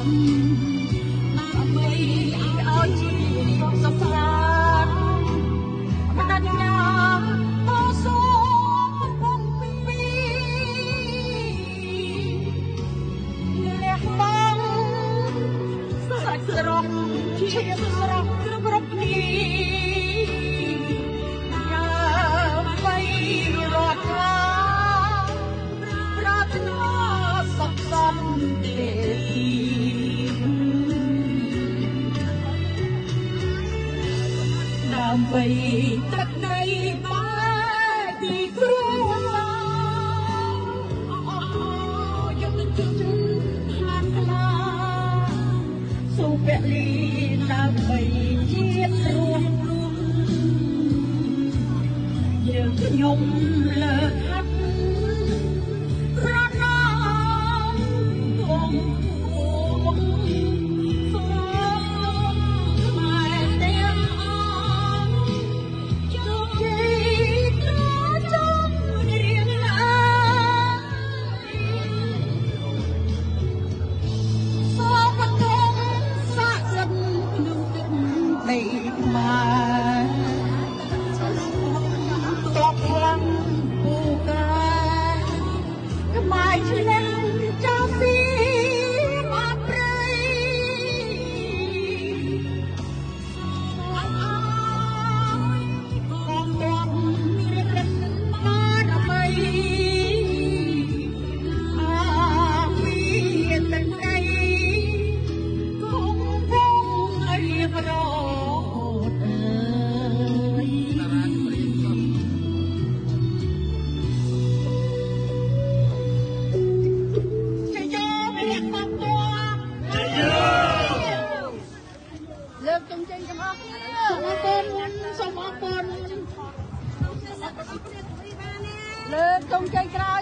ដើម្បីឲ្យជីវិតសុខស្រាលបដិញ្ញាតស៊ូពុំពីលះបង់សាច់ស្រស់ជាស្រស់គ្រប់គ្នាដើម្បីរត់ថាប្រាថ្នាសុខសន្តិដើម្បីទឹកដីបែកពីគ្រួយកទៅជុំហានខ្លាសុភលីដើម្បីជាតិរស់យើងខ្ញុំលើកហាត់ប្រណមបងខ្មែរតបខ្លាំងពូកែខ្មែរឆ្លងចូលស៊ីមកព្រៃអត់អើយកងទ័ពមានរឹកបានអ្វីពីទឹកដីគង់វងរៀបរលើកជុំចេញទាំងអស់គ្នាសូមអរគុណលើកជុំចេញក្រោយ